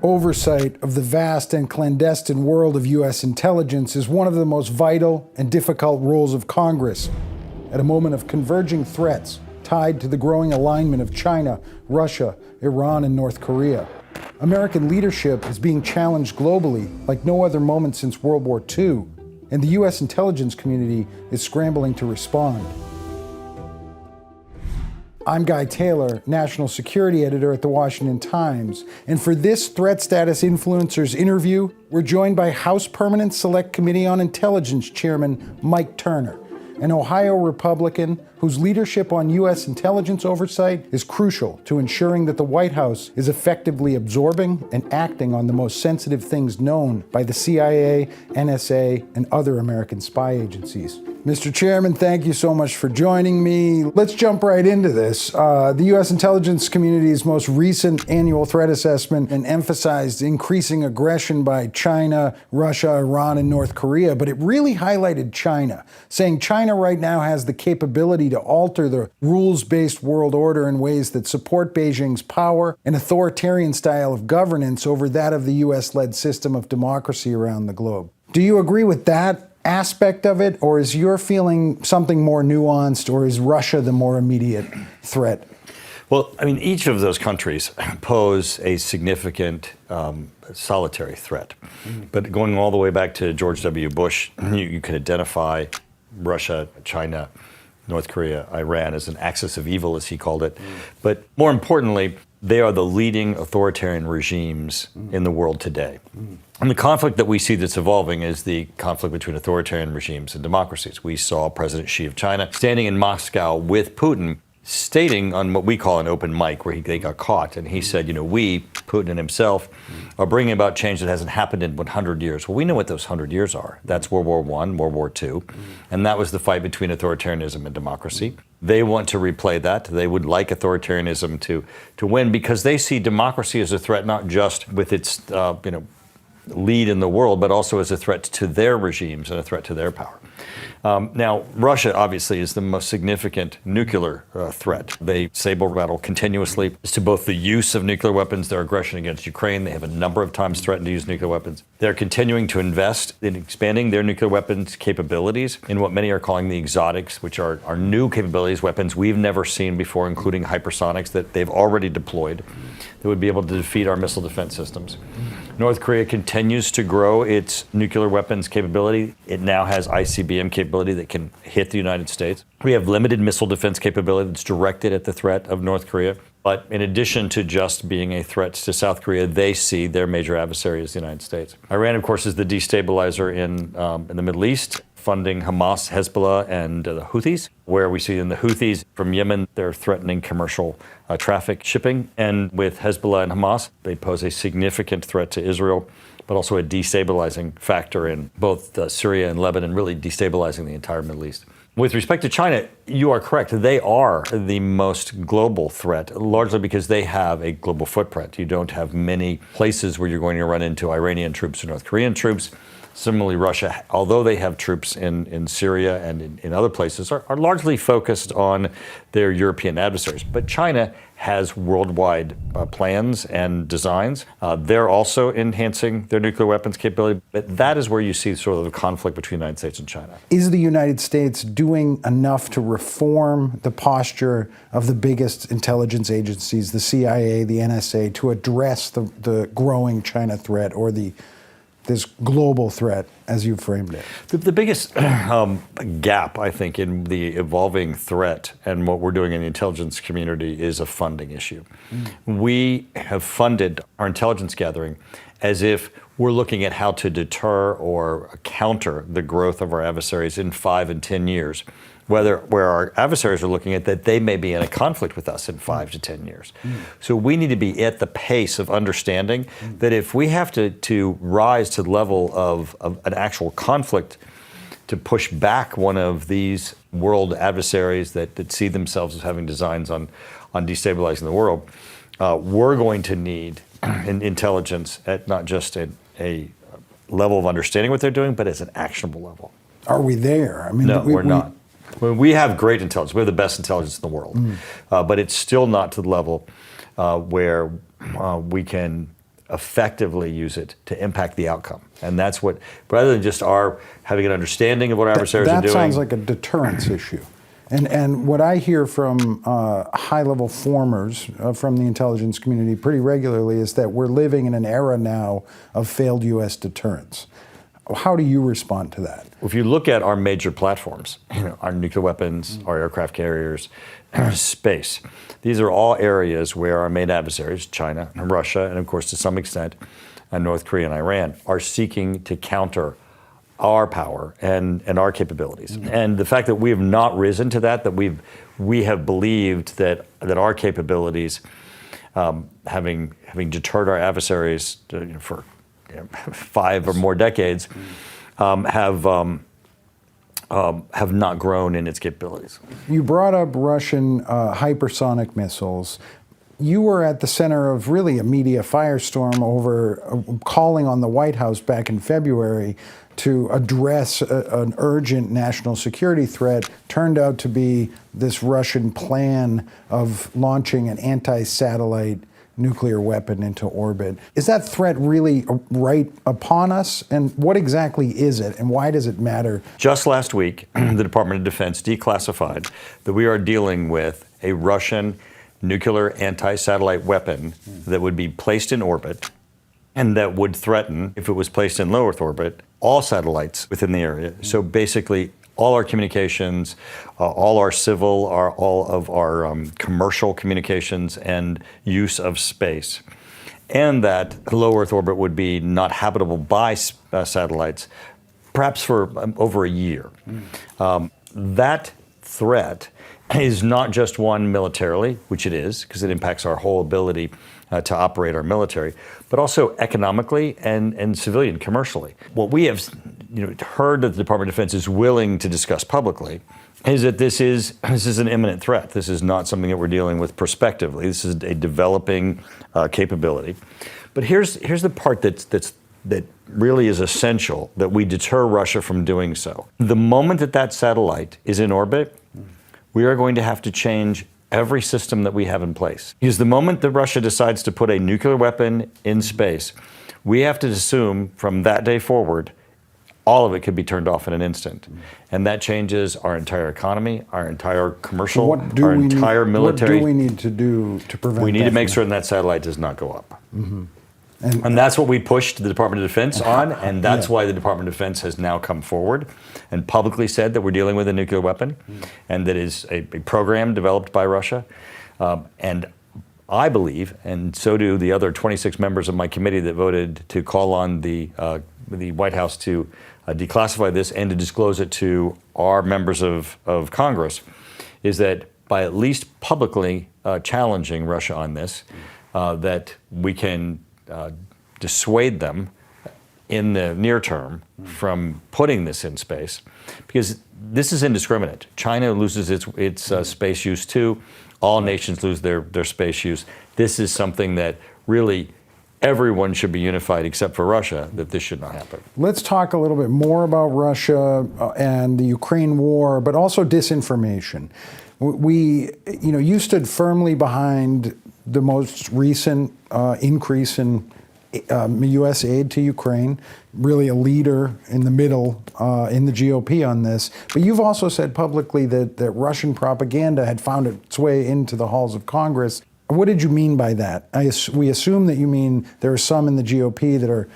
oversight of the vast and clandestine world of U.S. intelligence is one of the most vital and difficult roles of Congress. At a moment of converging threats tied to the growing alignment of China, Russia, Iran, and North Korea, American leadership is being challenged globally like no other moment since World War II, and the U.S. intelligence community is scrambling to respond. I'm Guy Taylor, National Security Editor at The Washington Times, and for this Threat Status Influencers interview, we're joined by House Permanent Select Committee on Intelligence Chairman Mike Turner, an Ohio Republican whose leadership on U.S. intelligence oversight is crucial to ensuring that the White House is effectively absorbing and acting on the most sensitive things known by the CIA, NSA, and other American spy agencies. Mr. Chairman, thank you so much for joining me. Let's jump right into this. The U.S. intelligence community's most recent annual threat assessment emphasized increasing aggression by China, Russia, Iran, and North Korea, but it really highlighted China, saying China right now has the capability to alter the rules-based world order in ways that support Beijing's power and authoritarian style of governance over that of the U.S.-led system of democracy around the globe. Do you agree with that aspect of it, or is your feeling something more nuanced, or is Russia the more immediate threat? Well, I mean, each of those countries pose a significant solitary threat. But going all the way back to George W. Bush, you can identify Russia, China, North Korea, Iran as an axis of evil, as he called it. But more importantly, they are the leading authoritarian regimes in the world today. And the conflict that we see that's evolving is the conflict between authoritarian regimes and democracies. We saw President Xi of China standing in Moscow with Putin, stating on what we call an open mic, where they got caught, and he said, we, Putin and himself, are bringing about change that hasn't happened in 100 years. Well, we know what those 100 years are. That's World War I, World War II, and that was the fight between authoritarianism and democracy. They want to replay that. They would like authoritarianism to win, because they see democracy as a threat, not just with its lead in the world, but also as a threat to their regimes and a threat to their power. Now, Russia obviously is the most significant nuclear threat. They saber rattle continuously as to both the use of nuclear weapons, their aggression against Ukraine. They have a number of times threatened to use nuclear weapons. They're continuing to invest in expanding their nuclear weapons capabilities in what many are calling the exotics, which are new capabilities, weapons we've never seen before, including hypersonics that they've already deployed that would be able to defeat our missile defense systems. North Korea continues to grow its nuclear weapons capability. It now has ICBM capability that can hit the United States. We have limited missile defense capability that's directed at the threat of North Korea. But in addition to just being a threat to South Korea, they see their major adversary as the United States. Iran, of course, is the destabilizer in the Middle East, funding Hamas, Hezbollah, and the Houthis, where we see in the Houthis from Yemen, they're threatening commercial traffic shipping. And with Hezbollah and Hamas, they pose a significant threat to Israel, but also a destabilizing factor in both Syria and Lebanon, really destabilizing the entire Middle East. With respect to China, you are correct. They are the most global threat, largely because they have a global footprint. You don't have many places where you're going to run into Iranian troops or North Korean troops. Similarly, Russia, although they have troops in Syria and in other places, are largely focused on their European adversaries. But China has worldwide plans and designs. They're also enhancing their nuclear weapons capability. But that is where you see sort of the conflict between the United States and China. Is the United States doing enough to reform the posture of the biggest intelligence agencies, the CIA, the NSA, to address the growing China threat, or this global threat, as you framed it? The biggest gap, I think, in the evolving threat and what we're doing in the intelligence community is a funding issue. We have funded our intelligence gathering as if we're looking at how to deter or counter the growth of our adversaries in 5 and 10 years. Where our adversaries are looking at that they may be in a conflict with us in 5 to 10 years. So we need to be at the pace of understanding that if we have to rise to the level of an actual conflict to push back one of these world adversaries that see themselves as having designs on destabilizing the world, we're going to need intelligence at not just a level of understanding what they're doing, but as an actionable level. Are we there? I mean, no, we're not. We have great intelligence. We have the best intelligence in the world. But it's still not to the level where we can effectively use it to impact the outcome. And that's what, rather than just our having an understanding of what our adversaries are doing. That sounds like a deterrence issue. And what I hear from high-level formers from the intelligence community pretty regularly is that we're living in an era now of failed U.S. deterrence. How do you respond to that? If you look at our major platforms, our nuclear weapons, our aircraft carriers, our space, these are all areas where our main adversaries, China and Russia, and of course to some extent North Korea and Iran, are seeking to counter our power and our capabilities. And the fact that we have not risen to that we have believed that our capabilities, having deterred our adversaries for 5 or more decades, have not grown in its capabilities. You brought up Russian hypersonic missiles. You were at the center of really a media firestorm over calling on the White House back in February to address an urgent national security threat. Turned out to be this Russian plan of launching an anti-satellite nuclear weapon into orbit. Is that threat really right upon us? And what exactly is it, and why does it matter? Just last week, the Department of Defense declassified that we are dealing with a Russian nuclear anti-satellite weapon that would be placed in orbit and that would threaten, if it was placed in low Earth orbit, all satellites within the area. So basically, all our communications, all our civil, all of our commercial communications and use of space, and that low Earth orbit would be not habitable by satellites, perhaps for over a year. That threat is not just one militarily, which it is, because it impacts our whole ability to operate our military, but also economically and civilian, commercially. What we have heard that the Department of Defense is willing to discuss publicly is that this is an imminent threat. This is not something that we're dealing with prospectively. This is a developing capability. But here's the part that really is essential, that we deter Russia from doing so. The moment that satellite is in orbit, we are going to have to change every system that we have in place. Because the moment that Russia decides to put a nuclear weapon in space, we have to assume from that day forward, all of it could be turned off in an instant. And that changes our entire economy, our entire commercial, our entire military. What do we need to do to prevent that? We need to make certain that satellite does not go up. And that's what we pushed the Department of Defense on, and that's why the Department of Defense has now come forward and publicly said that we're dealing with a nuclear weapon, and that is a program developed by Russia. And I believe, and so do the other 26 members of my committee that voted to call on the White House to declassify this and to disclose it to our members of Congress, is that by at least publicly challenging Russia on this, that we can dissuade them in the near term from putting this in space, because this is indiscriminate. China loses its space use too. All nations lose their space use. This is something that really everyone should be unified except for Russia, that this should not happen. Let's talk a little bit more about Russia and the Ukraine war, but also disinformation. You stood firmly behind the most recent increase in U.S. aid to Ukraine, really a leader in the middle in the GOP on this. But you've also said publicly that Russian propaganda had found its way into the halls of Congress. What did you mean by that? We assume that you mean there are some in the GOP that are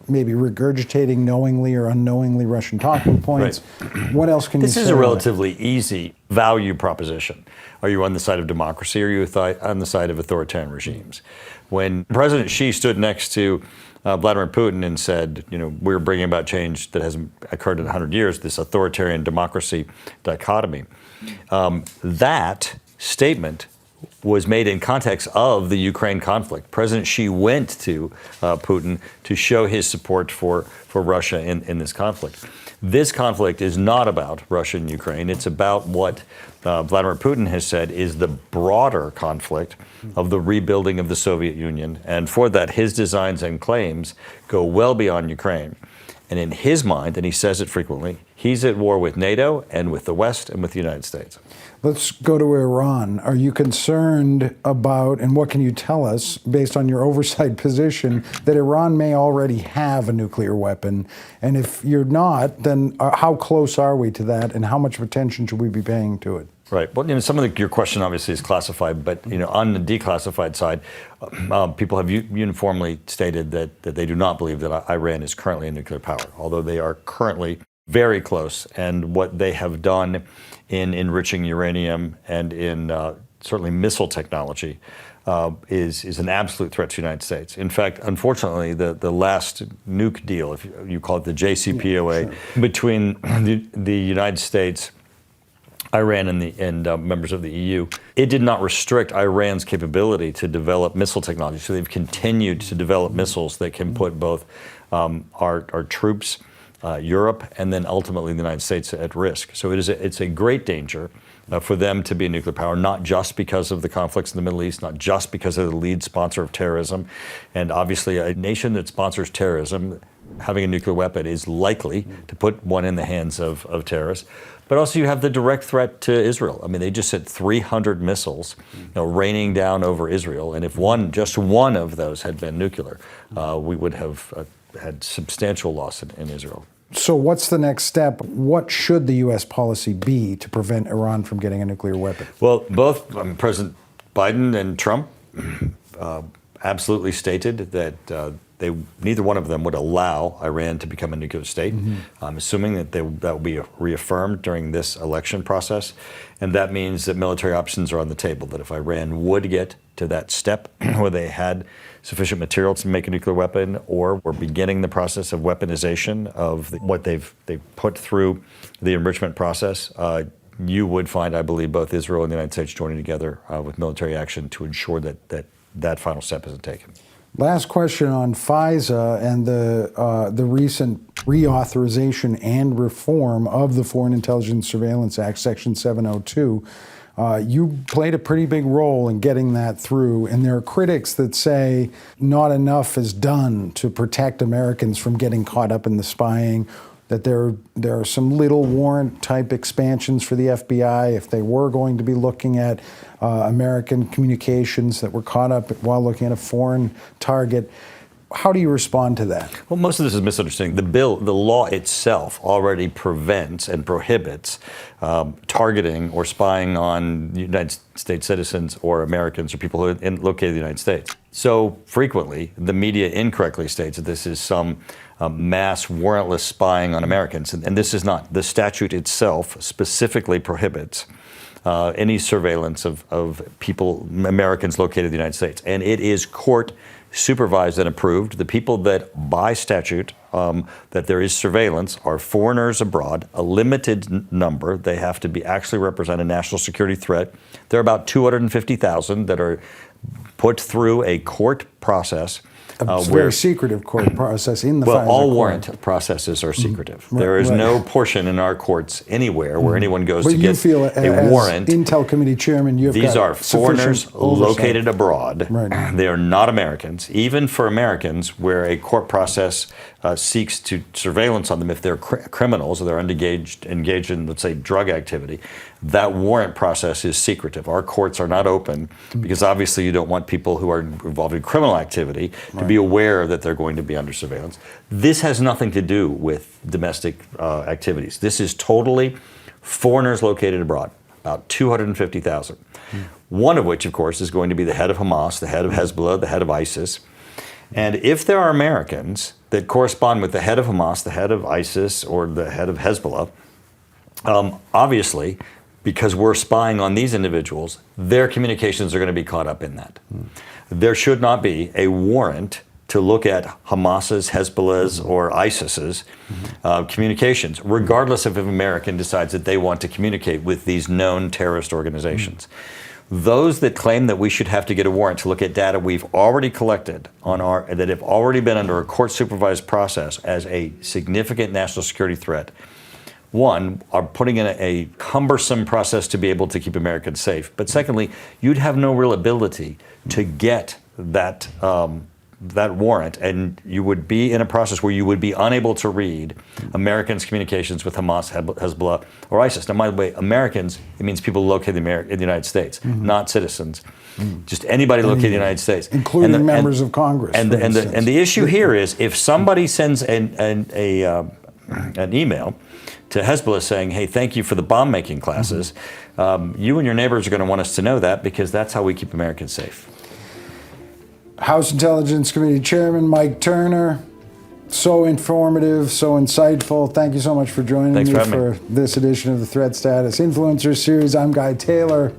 maybe regurgitating knowingly or unknowingly Russian talking points. Right. What else can you say? This is a relatively easy value proposition. Are you on the side of democracy, or are you on the side of authoritarian regimes? When President Xi stood next to Vladimir Putin and said, we're bringing about change that hasn't occurred in 100 years, this authoritarian democracy dichotomy, that statement was made in context of the Ukraine conflict. President Xi went to Putin to show his support for Russia in this conflict. This conflict is not about Russia and Ukraine. It's about what Vladimir Putin has said is the broader conflict of the rebuilding of the Soviet Union. And for that, his designs and claims go well beyond Ukraine. And in his mind, and he says it frequently, he's at war with NATO and with the West and with the United States. Let's go to Iran. Are you concerned about, and what can you tell us, based on your oversight position, that Iran may already have a nuclear weapon? And if you're not, then how close are we to that, and how much attention should we be paying to it? Right. Well, some of your question obviously is classified, but on the declassified side, people have uniformly stated that they do not believe that Iran is currently a nuclear power, although they are currently very close. And what they have done in enriching uranium and in certainly missile technology is an absolute threat to the United States. In fact, unfortunately, the last nuke deal, if you call it the JCPOA, between the United States, Iran and members of the EU, it did not restrict Iran's capability to develop missile technology. So they've continued to develop missiles that can put both our troops, Europe, and then ultimately the United States at risk. So it's a great danger for them to be a nuclear power, not just because of the conflicts in the Middle East, not just because of the lead sponsor of terrorism. And obviously a nation that sponsors terrorism, having a nuclear weapon is likely to put one in the hands of terrorists. But also you have the direct threat to Israel. I mean, they just sent 300 missiles raining down over Israel. And if just one of those had been nuclear, we would have had substantial loss in Israel. So what's the next step? What should the U.S. policy be to prevent Iran from getting a nuclear weapon? Well, both President Biden and Trump absolutely stated that neither one of them would allow Iran to become a nuclear state. I'm assuming that that will be reaffirmed during this election process. And that means that military options are on the table, that if Iran would get to that step where they had sufficient material to make a nuclear weapon, or were beginning the process of weaponization of what they've put through the enrichment process, you would find, I believe, both Israel and the United States joining together with military action to ensure that final step isn't taken. Last question on FISA and the recent reauthorization and reform of the Foreign Intelligence Surveillance Act, Section 702. You played a pretty big role in getting that through, and there are critics that say not enough is done to protect Americans from getting caught up in the spying, that there are some little warrant-type expansions for the FBI if they were going to be looking at American communications that were caught up while looking at a foreign target. How do you respond to that? Well, most of this is misunderstanding. The law itself already prevents and prohibits targeting or spying on United States citizens or Americans or people who are located in the United States. So frequently, the media incorrectly states that this is some mass warrantless spying on Americans, and this is not. The statute itself specifically prohibits any surveillance of people, Americans located in the United States, and it is court supervised and approved. The people that, by statute, that there is surveillance are foreigners abroad, a limited number. They have to actually represent a national security threat. There are about 250,000 that are put through a court process. A very secretive court process in the FISA all court. warrant processes are secretive. There is no portion in our courts anywhere where anyone goes to get a warrant. Intel Committee Chairman, you have These are foreigners located abroad. Right. They are not Americans. Even for Americans, where a court process seeks to surveillance on them if they're criminals or they're engaged in, let's say, drug activity, that warrant process is secretive. Our courts are not open because obviously you don't want people who are involved in criminal activity to be aware that they're going to be under surveillance. This has nothing to do with domestic activities. This is totally foreigners located abroad, about 250,000. One of which, of course, is going to be the head of Hamas, the head of Hezbollah, the head of ISIS. And if there are Americans that correspond with the head of Hamas, the head of ISIS, or the head of Hezbollah, obviously, because we're spying on these individuals, their communications are going to be caught up in that. There should not be a warrant to look at Hamas's, Hezbollah's, or ISIS's communications, regardless of if an American decides that they want to communicate with these known terrorist organizations. Those that claim that we should have to get a warrant to look at data we've already collected that have already been under a court-supervised process as a significant national security threat, one, are putting in a cumbersome process to be able to keep Americans safe. But secondly, you'd have no real ability to get that that warrant, and you would be in a process where you would be unable to read Americans' communications with Hamas, Hezbollah, or ISIS. Now, by the way, Americans, it means people located in the United States, not citizens. Just anybody located in the United States. Including members of Congress. And the issue here is, if somebody sends an email to Hezbollah saying, hey, thank you for the bomb-making classes, you and your neighbors are going to want us to know that, because that's how we keep Americans safe. House Intelligence Committee Chairman Mike Turner, so informative, so insightful. Thank you so much for joining me for this edition of the Threat Status Influencers Series. I'm Guy Taylor.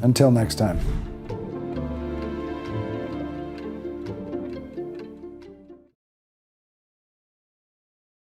Until next time.